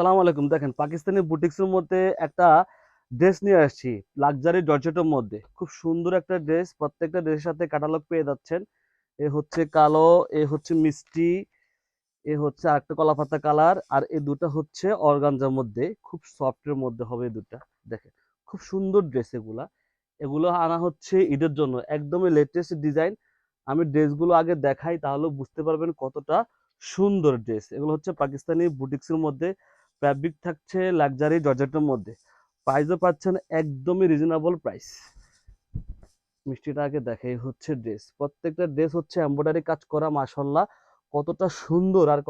আসসালামু আলাইকুম। দেখেন পাকিস্তানি বুটিক্সের মধ্যে একটা ড্রেস নিয়ে আসছি লাক্সারি জর্জেটের মধ্যে। খুব সুন্দর একটা ড্রেস, প্রত্যেকটা ড্রেসের সাথে ক্যাটালগ পেয়ে যাচ্ছেন। এ হচ্ছে কালো, এ হচ্ছে মিষ্টি, এ হচ্ছে আরেকটা কলাপাতা কালার, আর এই দুটো হচ্ছে অর্গানজার মধ্যে, খুব সফটের মধ্যে হবে এই দুটা। দেখেন খুব সুন্দর ড্রেস এগুলা। এগুলো আনা হচ্ছে ঈদের জন্য, একদমই লেটেস্ট ডিজাইন। আমি ড্রেসগুলো আগে দেখাই, তাহলে বুঝতে পারবেন কতটা সুন্দর ড্রেস এগুলো। হচ্ছে পাকিস্তানি বুটিক্সের মধ্যে, ফ্যাব্রিক থাকছে লাক্সারি জর্জেটের মধ্যে। প্রাইসও পাচ্ছেন একদমই রিজনেবল প্রাইস। মিষ্টিটা আগে দেখাই, হচ্ছে ড্রেস, প্রত্যেকটা ড্রেস হচ্ছে এমব্রয়ডারি কাজ করা, মাশাল্লাহ কতটা সুন্দর আর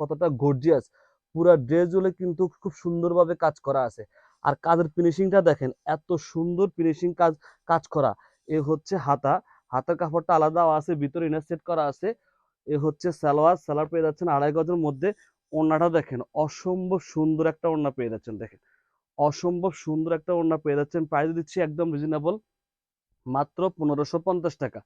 কতটা গর্জিয়াস। পুরা ড্রেস গুলো কিন্তু খুব সুন্দরভাবে কাজ করা আছে। আর কাজের ফিনিশিংটা দেখেন, এত সুন্দর ফিনিশিং কাজ কাজ করা। এ হচ্ছে হাতা, হাতার কাপড়টা আলাদা আছে, ভিতরে ইনার সেট করা আছে। এ হচ্ছে সালোয়ার, সালোয়ার পেয়ে যাচ্ছেন 2.5 গজের মধ্যে। ওড়নাটা দেখেন, অসম্ভব সুন্দর একটা ওড়না পেয়ে যাচ্ছেন। দেখেন অসম্ভব সুন্দর একটা ওড়না পেয়ে যাচ্ছেন। প্রাইস দিচ্ছি একদম রিজনেবল, মাত্র 1550 টাকা।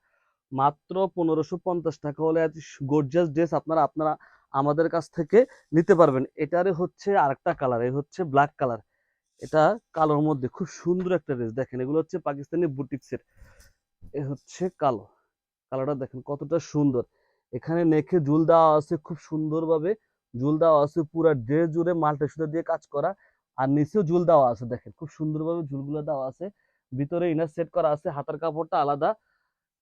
মাত্র 1550 টাকা হলে এত গর্জিয়াস ড্রেস আপনারা আপনারা আমাদের কাছ থেকে নিতে পারবেন। এটারে হচ্ছে আরেকটা কালার, এই হচ্ছে ব্ল্যাক কালার। এটা কালোর মধ্যে খুব সুন্দর একটা ড্রেস। দেখেন এগুলো হচ্ছে পাকিস্তানি বুটিক্সের। এ হচ্ছে কালো, কালারটা দেখেন কতটা সুন্দর। এখানে নেকে ঝুল দেওয়া আছে, খুব সুন্দরভাবে ঝুল দেওয়া আছে। পুরো ড্রেস জুড়ে মাল্টা সুতা দিয়ে কাজ করা, আর নিচেও ঝুল দেওয়া আছে। দেখেন খুব সুন্দরভাবে ঝুলগুলো দেওয়া আছে, ভিতরে ইনার সেট করা আছে। হাতার কাপড়টা আলাদা,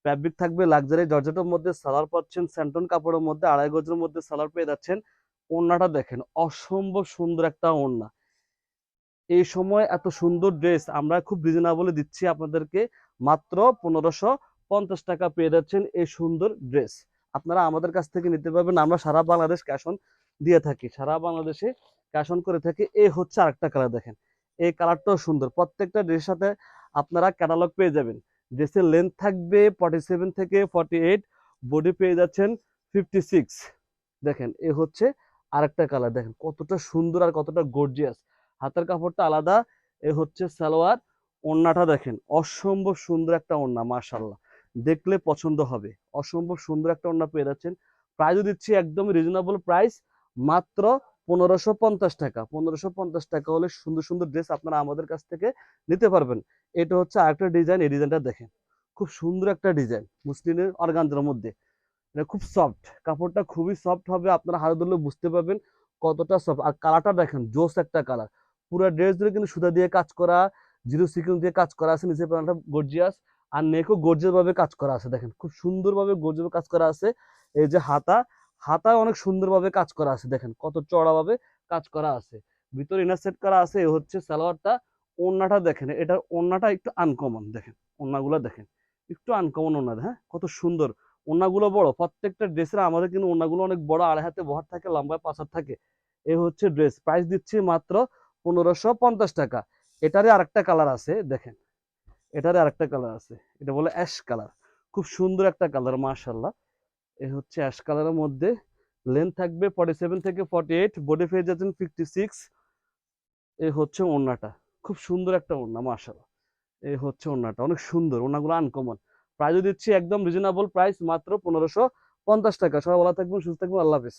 ফ্যাব্রিক থাকবে লাক্সারি জর্জেটের মধ্যে। সালোয়ার পাচ্ছেন স্যান্টন কাপড়ের মধ্যে, 2.5 গজের মধ্যে সালোয়ার পেয়ে যাচ্ছেন। ওড়নাটা দেখেন, অসম্ভব সুন্দর একটা ওড়না। এই সময় এত সুন্দর ড্রেস আমরা খুব রিজনেবলে দিচ্ছি আপনাদেরকে, মাত্র 1550 টাকা পেয়ে যাচ্ছেন এই সুন্দর ড্রেস। আপনারা আমাদের কাছ থেকে নিতে পারবেন, আমরা সারা বাংলাদেশ ক্যাশ অন দিয়ে থাকি, সারা বাংলাদেশে ক্যাশ অন করে থাকি। এই হচ্ছে আরেকটা কালার, দেখেন এই কালারটাও সুন্দর। প্রত্যেকটা ড্রেসের সাথে আপনারা ক্যাটালগ পেয়ে যাবেন। ড্রেসের লেন্থ থাকবে 47 থেকে 48, বডি পেয়ে যাচ্ছেন 56। দেখেন এ হচ্ছে আরেকটা কালার, দেখেন কতটা সুন্দর আর কতটা গর্জিয়াস। হাতের কাপড়টা আলাদা, এ হচ্ছে সালোয়ার। ওড়নাটা দেখেন, অসম্ভব সুন্দর একটা ওড়না, মাশাল্লাহ দেখলে পছন্দ হবে। অসম্ভব সুন্দর একটা ওড়না পেয়ে যাচ্ছেন। প্রাইসও দিচ্ছি একদম রিজনেবল প্রাইস, মাত্র 1550 টাকা। 1550 টাকা হলে সুন্দর সুন্দর ড্রেস আপনারা আমাদের কাছ থেকে নিতে পারবেন। এটা হচ্ছে আরেকটা ডিজাইন, এই ডিজাইনটা দেখেন খুব সুন্দর একটা ডিজাইন, মুসলিমের অর্গানজার মধ্যে। এটা খুব সফট, কাপড়টা খুবই সফট হবে, আপনারা হাতে ধরলে বুঝতে পারবেন কতটা সফট। আর কালারটা দেখেন, জোস একটা কালার। পুরো ড্রেস ধরে কিন্তু সুতা দিয়ে কাজ করা, জিরো সিকোয়েন্স দিয়ে কাজ করা আছে। নিচে প্যান্টটা গর্জিয়াস, আর নেকও গর্জিয়াস ভাবে কাজ করা আছে। দেখেন খুব সুন্দরভাবে গর্জিয়াস কাজ করা আছে। এই যে হাতা, হাতা অনেক সুন্দরভাবে কাজ করা আছে। দেখেন কত চড়া ভাবে কাজ করা আছে, ভিতরে ইনার সেট করা আছে। এই হচ্ছে সালোয়ারটা। ওড়নাটা দেখেন, এটা ওড়নাটা একটু আনকমন। দেখেন ওড়নাগুলো দেখেন, একটু আনকমন ওড়না। হ্যাঁ কত সুন্দর। ওড়নাগুলো বড়, প্রত্যেকটা ড্রেসের আমাদের কিন্তু ওড়নাগুলো অনেক বড়, 2.5 হাতে বহর থাকে, লম্বায় 5 হাত থাকে। এই হচ্ছে ড্রেস, প্রাইস দিচ্ছি মাত্র 1550 টাকা। এটারে আরেকটা কালার আছে, দেখেন এটারে আরেকটা কালার আছে, এটা বলে অ্যাশ কালার। খুব সুন্দর একটা কালার, মাশাল্লাহ। এই হচ্ছে অ্যাশ কালারের মধ্যে। লেন্থ থাকবে 47 থেকে 48, বডি পেয়ে যাচ্ছেন 56। এই হচ্ছে ওড়নাটা, খুব সুন্দর একটা ওড়না, মাশাল্লাহ। এই হচ্ছে ওড়নাটা, অনেক সুন্দর। ওড়নাগুলো আনকমন। প্রাইসও দিচ্ছি একদম রিজনেবল প্রাইস, মাত্র 1550 টাকা। সবাই ভালো থাকবেন, সুস্থ থাকবেন, আল্লাহ হাফেজ।